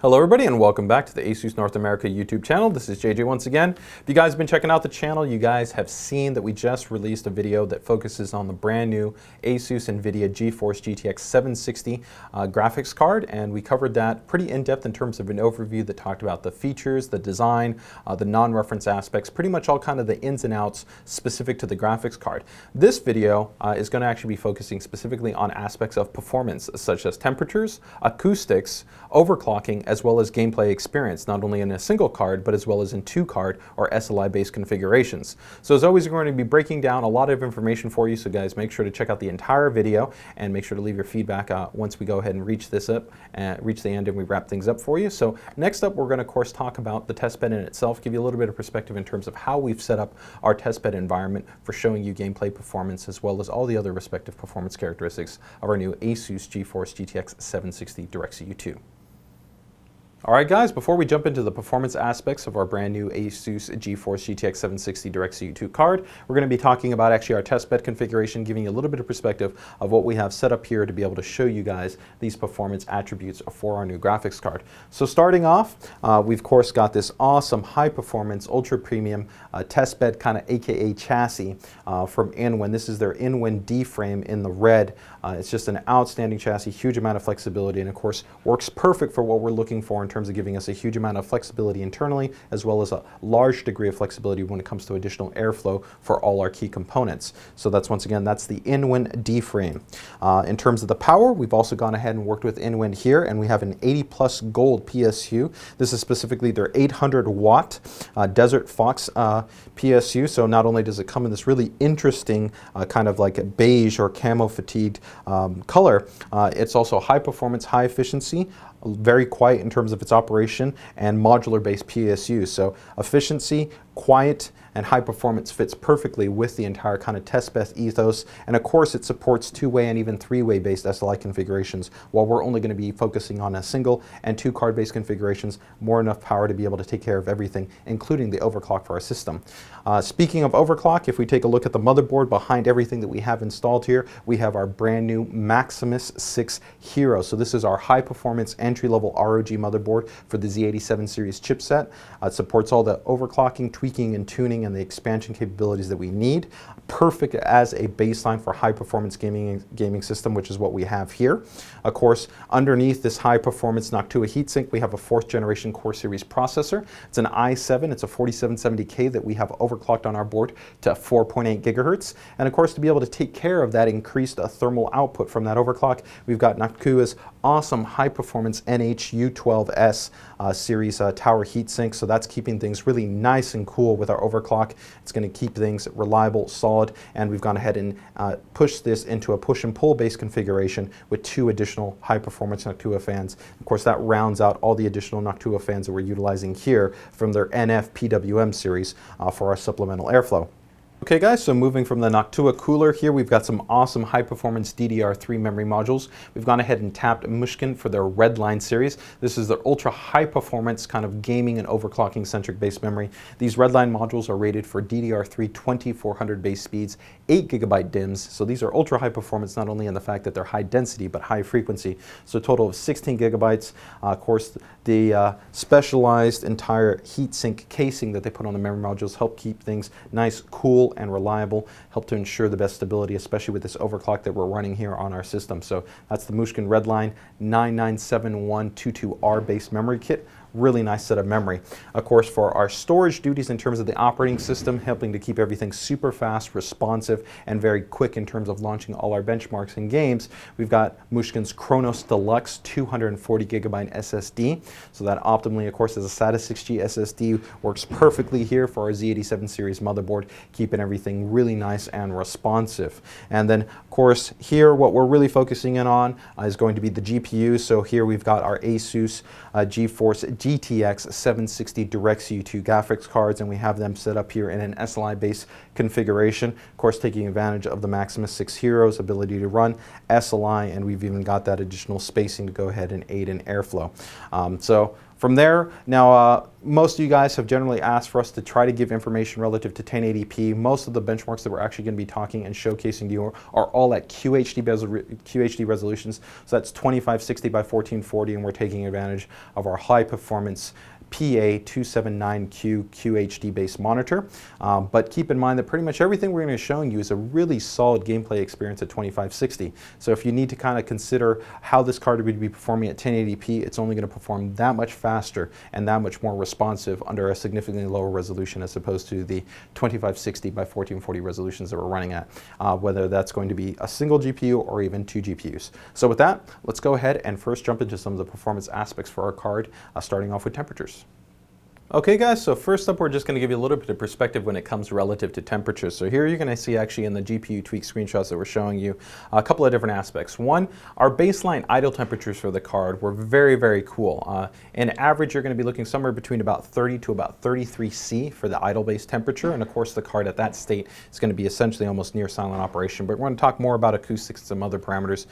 Hello everybody and welcome back to the ASUS North America YouTube channel. This is JJ once again. If you guys have been checking out the channel, you guys have seen that we just released a video that focuses on the brand new ASUS NVIDIA GeForce GTX 760 graphics card, and we covered that pretty in-depth in terms of an overview that talked about the features, the design, the non-reference aspects, pretty much all kind of the ins and outs specific to the graphics card. This video is going to actually be focusing specifically on aspects of performance such as temperatures, acoustics, overclocking, as well as gameplay experience, not only in a single card, but as well as in two card or SLI based configurations. So as always, we're going to be breaking down a lot of information for you, so guys, make sure to check out the entire video and make sure to leave your feedback once we go ahead and reach the end and we wrap things up for you. So next up, we're going to of course talk about the testbed in itself, give you a little bit of perspective in terms of how we've set up our testbed environment for showing you gameplay performance, as well as all the other respective performance characteristics of our new ASUS GeForce GTX 760 DirectCU II. Alright guys, before we jump into the performance aspects of our brand new ASUS GeForce GTX 760 DirectCU II card, we're going to be talking about actually our testbed configuration, giving you a little bit of perspective of what we have set up here to be able to show you guys these performance attributes for our new graphics card. So starting off, we've of course got this awesome high performance, ultra premium testbed kind of aka chassis from Inwin. This is their Inwin D frame in the red. It's just an outstanding chassis, huge amount of flexibility, and of course works perfect for what we're looking for in terms of giving us a huge amount of flexibility internally, as well as a large degree of flexibility when it comes to additional airflow for all our key components. So that's, once again, that's the Inwin D frame. In terms of the power, we've also gone ahead and worked with Inwin here, and we have an 80 plus gold PSU. This is specifically their 800 watt Desert Fox PSU. So not only does it come in this really interesting kind of like a beige or camo fatigued color, it's also high performance, high efficiency, very quiet in terms of its operation, and modular based PSU. So efficiency, quiet, and high performance fits perfectly with the entire kind of testbed ethos. And of course it supports two-way and even three-way based SLI configurations, while we're only going to be focusing on a single and two card based configurations, more enough power to be able to take care of everything, including the overclock for our system. Speaking of overclock, if we take a look at the motherboard behind everything that we have installed here, we have our brand new Maximus 6 Hero. So this is our high performance entry-level ROG motherboard for the Z87 series chipset. It supports all the overclocking, tweaking, and tuning, and the expansion capabilities that we need. Perfect as a baseline for high performance gaming system, which is what we have here. Of course, underneath this high performance Noctua heatsink, we have a 4th generation Core Series processor. It's an i7, it's a 4770K that we have overclocked on our board to 4.8 gigahertz. And of course, to be able to take care of that increased thermal output from that overclock, we've got Noctua's awesome high performance NH-U12S series tower heatsink. So that's keeping things really nice and cool with our overclock. It's going to keep things reliable, solid, and we've gone ahead and pushed this into a push and pull based configuration with 2 additional high performance Noctua fans. Of course, that rounds out all the additional Noctua fans that we're utilizing here from their NF PWM series for our supplemental airflow. Okay guys, so moving from the Noctua cooler here, we've got some awesome high performance DDR3 memory modules. We've gone ahead and tapped Mushkin for their Redline series. This is their ultra high performance kind of gaming and overclocking centric base memory. These Redline modules are rated for DDR3 2400 base speeds, 8 gigabyte DIMMs. So these are ultra high performance, not only in the fact that they're high density, but high frequency. So a total of 16 gigabytes. Of course, the specialized entire heatsink casing that they put on the memory modules help keep things nice, cool, and reliable, help to ensure the best stability, especially with this overclock that we're running here on our system. So that's the Mushkin Redline 997122R base memory kit. Really nice set of memory. Of course, for our storage duties in terms of the operating system, helping to keep everything super fast, responsive, and very quick in terms of launching all our benchmarks and games, we've got Mushkin's Chronos Deluxe 240 gigabyte SSD. So that optimally, of course, is a SATA 6G SSD, works perfectly here for our Z87 series motherboard, keeping everything really nice and responsive. And then, of course, here what we're really focusing in on is going to be the GPU. So here we've got our ASUS GeForce GTX 760 DirectCU II graphics cards, and we have them set up here in an SLI based configuration, of course taking advantage of the Maximus 6 Hero's ability to run SLI, and we've even got that additional spacing to go ahead and aid in airflow. So From there, now most of you guys have generally asked for us to try to give information relative to 1080p. Most of the benchmarks that we're actually going to be talking and showcasing to you are all at QHD resolutions. So that's 2560 by 1440, and we're taking advantage of our high performance PA279Q QHD based monitor. But keep in mind that pretty much everything we're going to be showing you is a really solid gameplay experience at 2560. So if you need to kind of consider how this card would be performing at 1080p, it's only going to perform that much faster and that much more responsive under a significantly lower resolution as opposed to the 2560 by 1440 resolutions that we're running at, whether that's going to be a single GPU or even two GPUs. So with that, let's go ahead and first jump into some of the performance aspects for our card, starting off with temperatures. Okay guys, so first up we're just going to give you a little bit of perspective when it comes relative to temperatures. So here you're going to see actually in the GPU tweak screenshots that we're showing you a couple of different aspects. One, our baseline idle temperatures for the card were very, very cool. In average you're going to be looking somewhere between about 30 to about 33 C for the idle base temperature, and of course the card at that state is going to be essentially almost near silent operation, but we're going to talk more about acoustics and some other parameters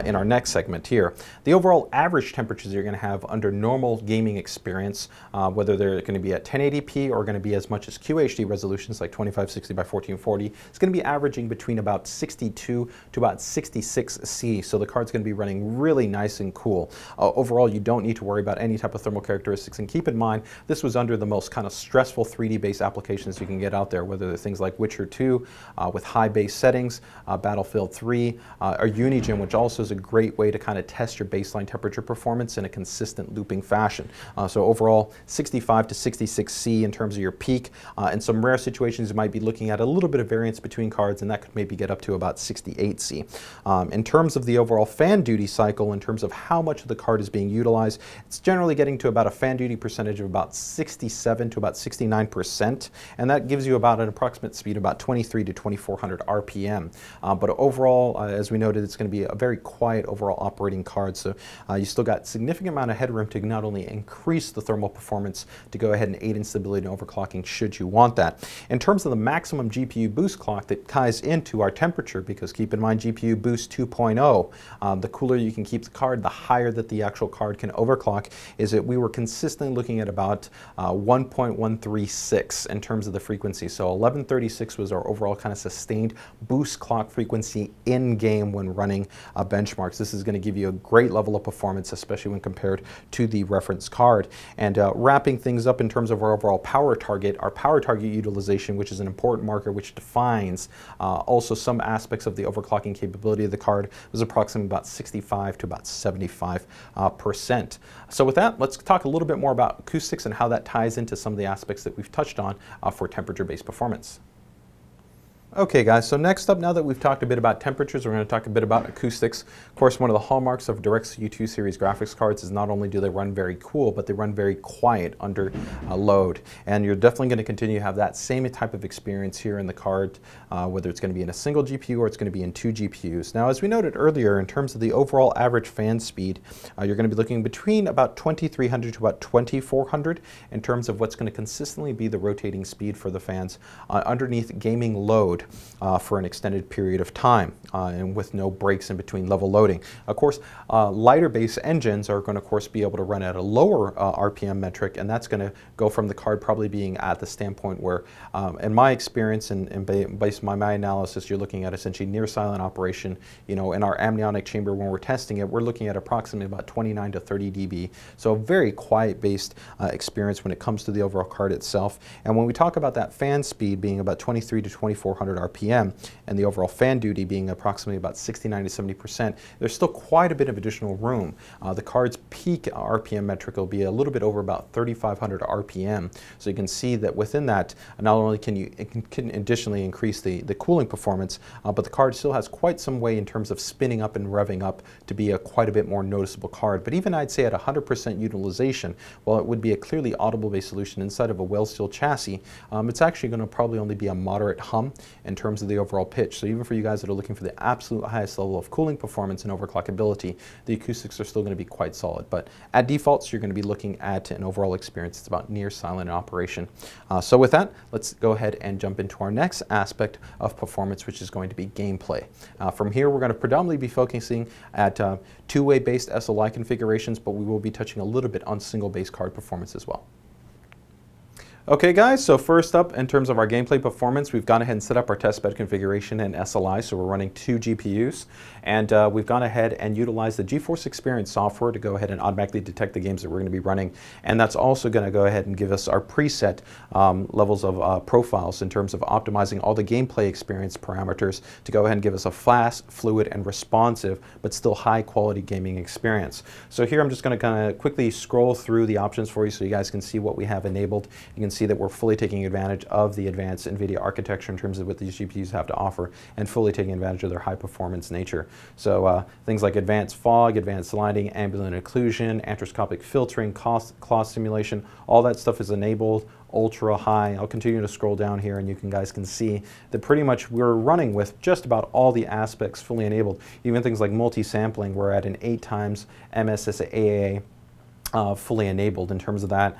in our next segment here. The overall average temperatures you're going to have under normal gaming experience, whether they're going to be at 1080p or going to be as much as QHD resolutions like 2560 by 1440. It's going to be averaging between about 62 to about 66 C, so the card's going to be running really nice and cool. Overall, you don't need to worry about any type of thermal characteristics, and keep in mind this was under the most kind of stressful 3D based applications you can get out there, whether they're things like Witcher 2 with high base settings, Battlefield 3, or Unigem, which also is a great way to kind of test your baseline temperature performance in a consistent looping fashion. So overall, 65 to 66 C in terms of your peak. In some rare situations, you might be looking at a little bit of variance between cards, and that could maybe get up to about 68 C. In terms of the overall fan duty cycle, in terms of how much of the card is being utilized, it's generally getting to about a fan duty percentage of about 67 to about 69%, and that gives you about an approximate speed of about 23 to 2400 RPM. But overall, as we noted, it's going to be a very quiet overall operating card, so you still got significant amount of headroom to not only increase the thermal performance, to go ahead and aid in stability and overclocking should you want that. In terms of the maximum GPU boost clock that ties into our temperature, because keep in mind GPU boost 2.0, the cooler you can keep the card, the higher that the actual card can overclock, is that we were consistently looking at about 1.136 in terms of the frequency. So 1136 was our overall kind of sustained boost clock frequency in game when running benchmarks. This is going to give you a great level of performance, especially when compared to the reference card. And wrapping things up in terms of our overall power target, our power target utilization, which is an important marker which defines also some aspects of the overclocking capability of the card, was approximately about 65 to about 75%. So with that, let's talk a little bit more about acoustics and how that ties into some of the aspects that we've touched on for temperature-based performance. Okay guys, so next up, now that we've talked a bit about temperatures, we're going to talk a bit about acoustics. Of course, one of the hallmarks of DirectCU II series graphics cards is not only do they run very cool, but they run very quiet under load. And you're definitely going to continue to have that same type of experience here in the card, whether it's going to be in a single GPU or it's going to be in two GPUs. Now, as we noted earlier, in terms of the overall average fan speed, you're going to be looking between about 2300 to about 2400 in terms of what's going to consistently be the rotating speed for the fans underneath gaming load for an extended period of time and with no breaks in between level loading. Of course, lighter base engines are going to, of course, be able to run at a lower RPM metric, and that's going to go from the card probably being at the standpoint where, in my experience and based on my analysis, you're looking at essentially near silent operation. You know, in our amniotic chamber when we're testing it, we're looking at approximately about 29 to 30 dB. So a very quiet based experience when it comes to the overall card itself. And when we talk about that fan speed being about 23 to 2400 RPM and the overall fan duty being approximately about 69 to 70%, there's still quite a bit of additional room. The card's peak RPM metric will be a little bit over about 3500 RPM. So you can see that within that, not only can you additionally increase the cooling performance, but the card still has quite some way in terms of spinning up and revving up to be a quite a bit more noticeable card. But even I'd say at 100% utilization, while it would be a clearly audible based solution inside of a well-sealed chassis, it's actually going to probably only be a moderate hum in terms of the overall pitch. So even for you guys that are looking for the absolute highest level of cooling performance and overclockability, the acoustics are still going to be quite solid. But at defaults, you're going to be looking at an overall experience that's about near silent in operation. So with that, let's go ahead and jump into our next aspect of performance, which is going to be gameplay. From here, we're going to predominantly be focusing at two-way based SLI configurations, but we will be touching a little bit on single base card performance as well. Okay guys, so first up in terms of our gameplay performance, we've gone ahead and set up our testbed configuration in SLI, so we're running 2 GPUs, and we've gone ahead and utilized the GeForce Experience software to go ahead and automatically detect the games that we're going to be running, and that's also going to go ahead and give us our preset levels of profiles in terms of optimizing all the gameplay experience parameters to go ahead and give us a fast, fluid, and responsive, but still high quality gaming experience. So here I'm just going to kind of quickly scroll through the options for you so you guys can see what we have enabled. You can see that we're fully taking advantage of the advanced NVIDIA architecture in terms of what these GPUs have to offer and fully taking advantage of their high performance nature. So things like advanced fog, advanced lighting, ambient occlusion, anthroposcopic filtering, cloth simulation, all that stuff is enabled, ultra high. I'll continue to scroll down here and you guys can see that pretty much we're running with just about all the aspects fully enabled. Even things like multi-sampling, we're at an 8 times MSSAA fully enabled in terms of that.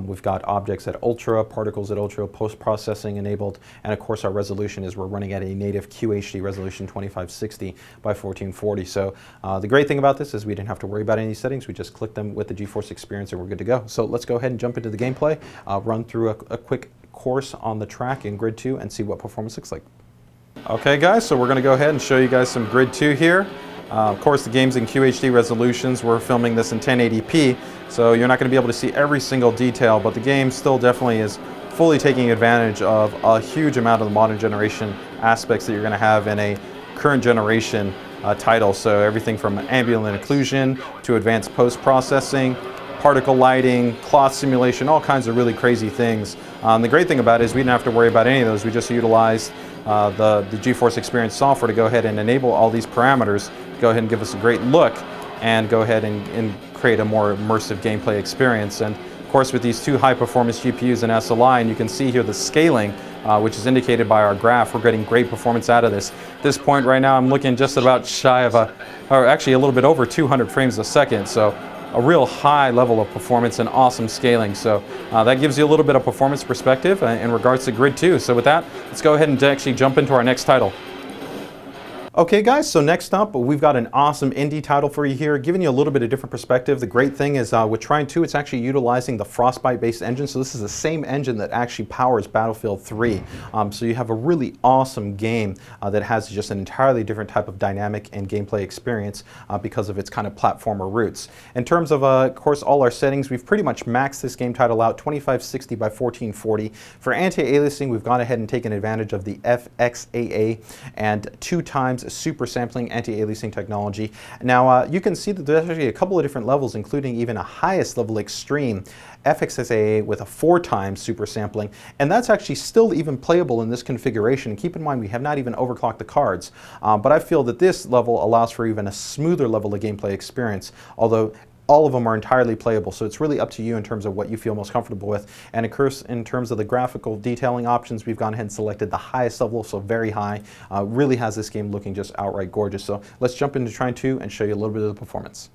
We've got objects at ultra, particles at ultra, post-processing enabled, and of course our resolution is we're running at a native QHD resolution 2560 by 1440. So the great thing about this is we didn't have to worry about any settings. We just click them with the GeForce Experience and we're good to go. So let's go ahead and jump into the gameplay, run through a quick course on the track in Grid 2 and see what performance looks like. Okay guys, so we're going to go ahead and show you guys some Grid 2 here. Of course, the game's in QHD resolutions. We're filming this in 1080p, so you're not going to be able to see every single detail, but the game still definitely is fully taking advantage of a huge amount of the modern generation aspects that you're going to have in a current generation title. So everything from ambient occlusion to advanced post-processing, particle lighting, cloth simulation, all kinds of really crazy things. The great thing about it is we didn't have to worry about any of those. We just utilized the GeForce Experience software to go ahead and enable all these parameters, go ahead and give us a great look, and go ahead and create a more immersive gameplay experience. And of course with these 2 high performance GPUs in SLI, and you can see here the scaling, which is indicated by our graph, we're getting great performance out of this. At this point right now I'm looking just about shy of or actually a little bit over 200 frames a second. So a real high level of performance and awesome scaling. So that gives you a little bit of performance perspective in regards to Grid 2. So with that, let's go ahead and actually jump into our next title. Okay guys, so next up we've got an awesome indie title for you here, giving you a little bit of different perspective. The great thing is with Trine 2, it's actually utilizing the Frostbite based engine, so this is the same engine that actually powers Battlefield 3. So you have a really awesome game that has just an entirely different type of dynamic and gameplay experience because of its kind of platformer roots. In terms of course all our settings, we've pretty much maxed this game title out 2560 by 1440. For anti-aliasing, we've gone ahead and taken advantage of the FXAA and 2 times super sampling anti-aliasing technology. Now you can see that there's actually a couple of different levels, including even a highest level extreme FXAA with a 4 times super sampling, and that's actually still even playable in this configuration. Keep in mind we have not even overclocked the cards, but I feel that this level allows for even a smoother level of gameplay experience, although all of them are entirely playable, so it's really up to you in terms of what you feel most comfortable with. And of course, in terms of the graphical detailing options, we've gone ahead and selected the highest level, so very high. Really has this game looking just outright gorgeous. So let's jump into Trine 2 and show you a little bit of the performance.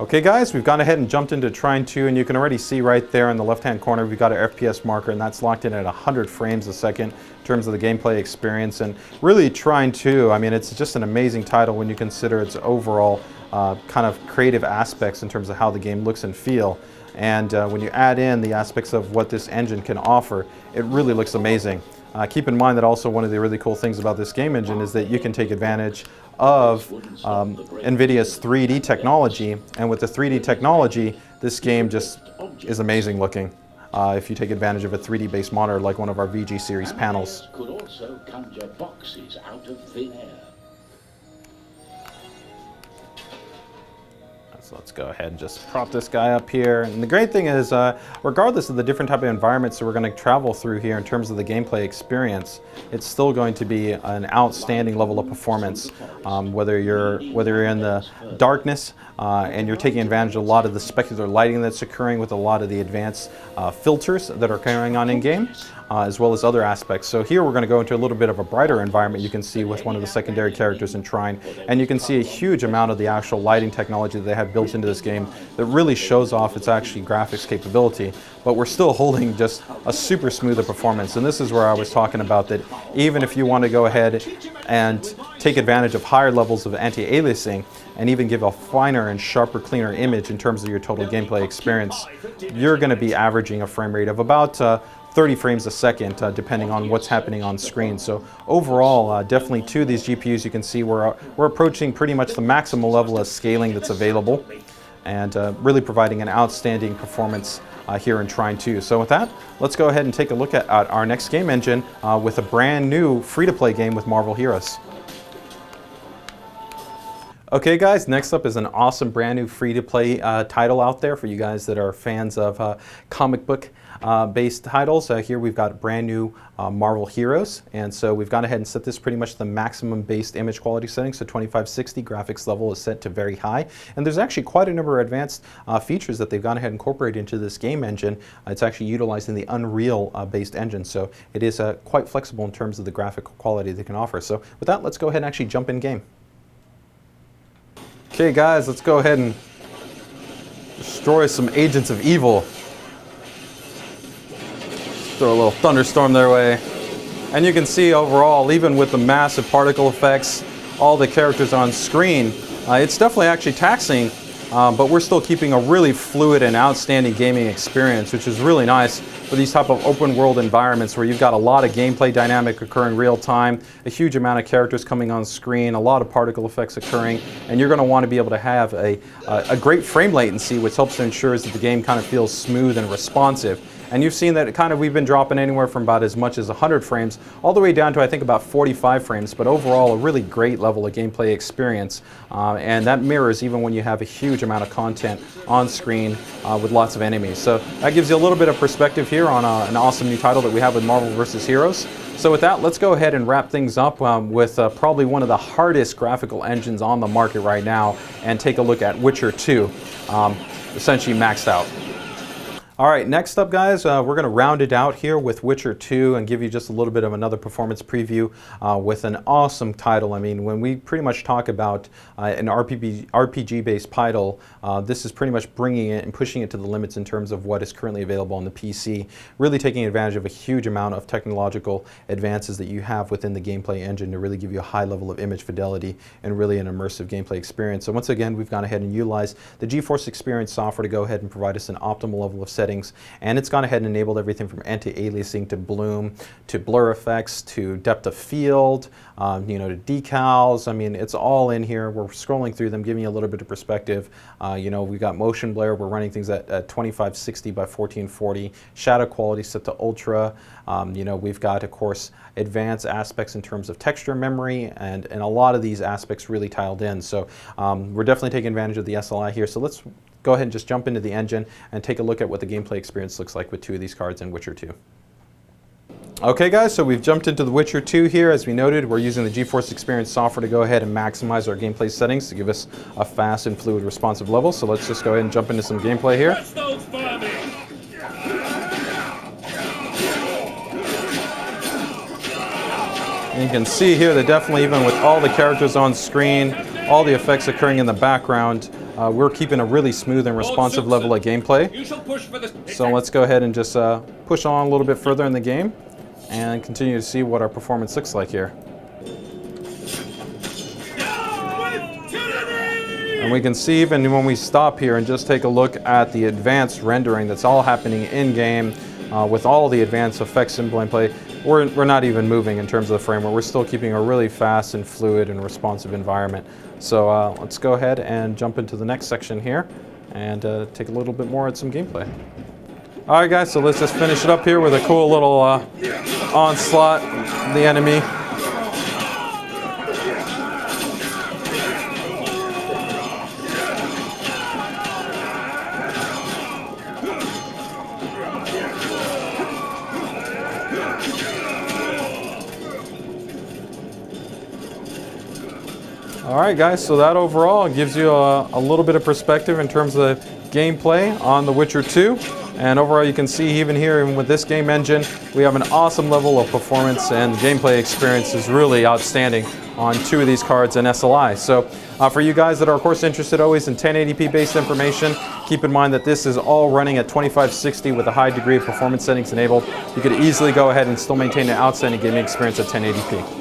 Okay guys, we've gone ahead and jumped into Trine 2, and you can already see right there in the left-hand corner we've got our FPS marker, and that's locked in at 100 frames a second in terms of the gameplay experience. And really Trine 2, I mean, it's just an amazing title when you consider its overall kind of creative aspects in terms of how the game looks and feel. And when you add in the aspects of what this engine can offer, it really looks amazing. Keep in mind that also one of the really cool things about this game engine is that you can take advantage of NVIDIA's 3D technology, and with the 3D technology, this game just is amazing looking. If you take advantage of a 3D based monitor like one of our VG series panels. Could also conjure boxes out of thin air. So let's go ahead and just prop this guy up here. And the great thing is, regardless of the different type of environments that we're going to travel through here in terms of the gameplay experience, it's still going to be an outstanding level of performance. Whether you're in the darkness and you're taking advantage of a lot of the specular lighting that's occurring with a lot of the advanced filters that are carrying on in game, as well as other aspects. So here we're going to go into a little bit of a brighter environment, you can see, with one of the secondary characters in Trine, and you can see a huge amount of the actual lighting technology that they have built into this game that really shows off its actually graphics capability, but we're still holding just a super smoother performance. And this is where I was talking about that even if you want to go ahead and take advantage of higher levels of anti-aliasing and even give a finer and sharper, cleaner image in terms of your total gameplay experience, you're going to be averaging a frame rate of about 30 frames a second, depending on what's happening on screen. So overall, definitely two of these GPUs, you can see we're approaching pretty much the maximal level of scaling that's available, and really providing an outstanding performance here in Trine 2. So with that, let's go ahead and take a look at our next game engine with a brand new free-to-play game with Marvel Heroes. Okay guys, next up is an awesome brand new free-to-play title out there for you guys that are fans of comic book based titles. Here we've got brand new Marvel Heroes, and so we've gone ahead and set this pretty much the maximum based image quality setting. So 2560 graphics level is set to very high, and there's actually quite a number of advanced features that they've gone ahead and incorporated into this game engine. It's actually utilizing the Unreal based engine, so it is quite flexible in terms of the graphical quality they can offer. So with that, let's go ahead and actually jump in game. Okay guys, let's go ahead and destroy some agents of evil. Throw a little thunderstorm their way. And you can see overall, even with the massive particle effects, all the characters on screen, it's definitely actually taxing, but we're still keeping a really fluid and outstanding gaming experience, which is really nice for these type of open world environments where you've got a lot of gameplay dynamic occurring real time, a huge amount of characters coming on screen, a lot of particle effects occurring, and you're going to want to be able to have a great frame latency, which helps to ensure that the game kind of feels smooth and responsive. And you've seen that we've been dropping anywhere from about as much as 100 frames all the way down to I think about 45 frames, but overall a really great level of gameplay experience, and that mirrors even when you have a huge amount of content on screen with lots of enemies. So that gives you a little bit of perspective here on an awesome new title that we have with Marvel vs. Heroes. So with that, let's go ahead and wrap things up with probably one of the hardest graphical engines on the market right now, and take a look at Witcher 2, essentially maxed out. All right, next up guys, we're going to round it out here with Witcher 2 and give you just a little bit of another performance preview with an awesome title. I mean, when we pretty much talk about an RPG-based title, this is pretty much bringing it and pushing it to the limits in terms of what is currently available on the PC, really taking advantage of a huge amount of technological advances that you have within the gameplay engine to really give you a high level of image fidelity and really an immersive gameplay experience. So once again, we've gone ahead and utilized the GeForce Experience software to go ahead and provide us an optimal level of settings, and it's gone ahead and enabled everything from anti-aliasing to bloom to blur effects to depth of field, to decals. I mean, it's all in here. We're scrolling through them, giving you a little bit of perspective. We've got motion blur. We're running things at 2560 by 1440. Shadow quality set to ultra. We've got, of course, advanced aspects in terms of texture memory, and a lot of these aspects really tiled in. So we're definitely taking advantage of the SLI here. So let's go ahead and just jump into the engine and take a look at what the gameplay experience looks like with two of these cards in Witcher 2. Okay guys, so we've jumped into the Witcher 2 here. As we noted, we're using the GeForce Experience software to go ahead and maximize our gameplay settings to give us a fast and fluid responsive level. So let's just go ahead and jump into some gameplay here. And you can see here that definitely, even with all the characters on screen, all the effects occurring in the background, we're keeping a really smooth and responsive level of gameplay. So let's go ahead and just push on a little bit further in the game and continue to see what our performance looks like here. And we can see even when we stop here and just take a look at the advanced rendering that's all happening in-game with all the advanced effects in gameplay, we're not even moving in terms of the frame rate. We're still keeping a really fast and fluid and responsive environment. So let's go ahead and jump into the next section here and take a little bit more at some gameplay. All right guys, so let's just finish it up here with a cool little onslaught of the enemy. Alright guys, so that overall gives you a little bit of perspective in terms of the gameplay on The Witcher 2. And overall, you can see even here, even with this game engine, we have an awesome level of performance, and the gameplay experience is really outstanding on 2 of these cards in SLI. So for you guys that are of course interested always in 1080p based information, keep in mind that this is all running at 2560 with a high degree of performance settings enabled. You could easily go ahead and still maintain an outstanding gaming experience at 1080p.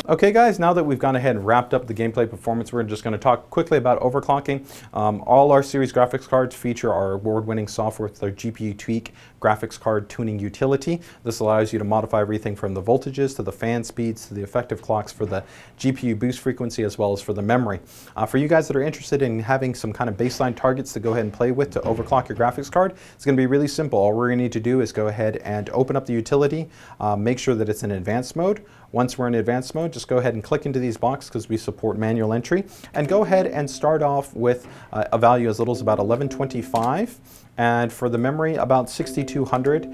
Okay guys, now that we've gone ahead and wrapped up the gameplay performance, we're just going to talk quickly about overclocking. All our series graphics cards feature our award-winning software with their GPU Tweak graphics card tuning utility. This allows you to modify everything from the voltages to the fan speeds to the effective clocks for the GPU boost frequency as well as for the memory. For you guys that are interested in having some kind of baseline targets to go ahead and play with to overclock your graphics card, it's going to be really simple. All we're going to need to do is go ahead and open up the utility, make sure that it's in advanced mode. Once we're in advanced mode, just go ahead and click into these boxes because we support manual entry, and go ahead and start off with a value as little as about 1125. And for the memory, about 6200.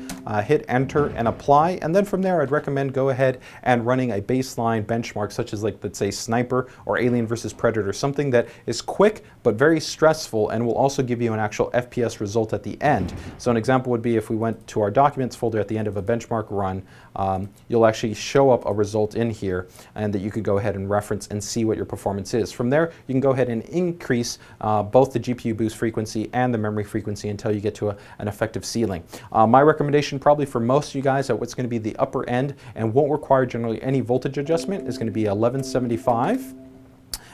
Hit enter and apply, and then from there I'd recommend go ahead and running a baseline benchmark such as, like, let's say Sniper or Alien vs Predator, something that is quick but very stressful and will also give you an actual FPS result at the end. So an example would be if we went to our documents folder at the end of a benchmark run, you'll actually show up a result in here and that you could go ahead and reference and see what your performance is. From there you can go ahead and increase both the GPU boost frequency and the memory frequency until you get to an effective ceiling. My recommendation probably for most of you guys at what's going to be the upper end and won't require generally any voltage adjustment is going to be 1175.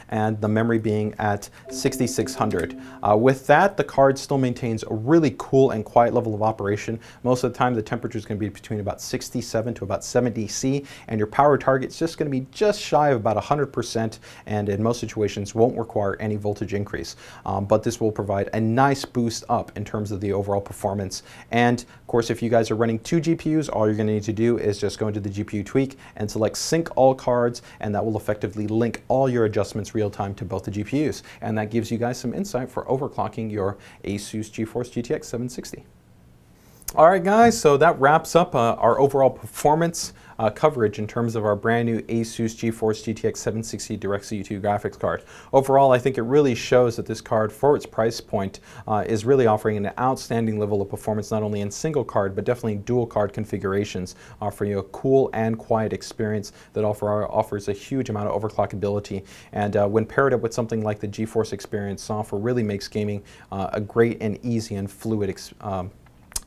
And the memory being at 6600. With that, the card still maintains a really cool and quiet level of operation. Most of the time the temperature is going to be between about 67 to about 70 C, and your power target is just going to be just shy of about 100%, and in most situations won't require any voltage increase. But this will provide a nice boost up in terms of the overall performance. And of course, if you guys are running 2 GPUs, all you're going to need to do is just go into the GPU Tweak and select Sync All Cards, and that will effectively link all your adjustments real time to both the GPUs, and that gives you guys some insight for overclocking your ASUS GeForce GTX 760. Alright guys, so that wraps up our overall performance coverage in terms of our brand new ASUS GeForce GTX 760 DirectCU II graphics card. Overall, I think it really shows that this card, for its price point, is really offering an outstanding level of performance, not only in single card, but definitely dual card configurations, offering you a cool and quiet experience that offers a huge amount of overclockability. And when paired up with something like the GeForce Experience software, really makes gaming a great and easy and fluid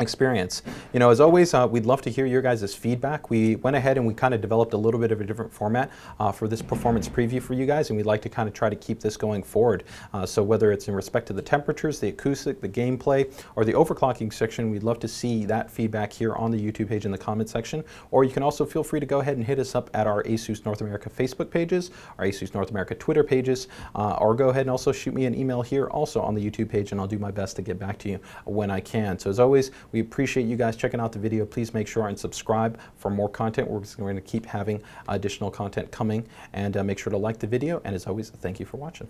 experience. You know, as always, we'd love to hear your guys' feedback. We went ahead and we kind of developed a little bit of a different format for this performance preview for you guys, and we'd like to kind of try to keep this going forward. So whether it's in respect to the temperatures, the acoustic, the gameplay, or the overclocking section, we'd love to see that feedback here on the YouTube page in the comment section. Or you can also feel free to go ahead and hit us up at our ASUS North America Facebook pages, our ASUS North America Twitter pages, or go ahead and also shoot me an email here also on the YouTube page, and I'll do my best to get back to you when I can. So as always, we appreciate you guys checking out the video. Please make sure and subscribe for more content. We're going to keep having additional content coming, and make sure to like the video. And as always, thank you for watching.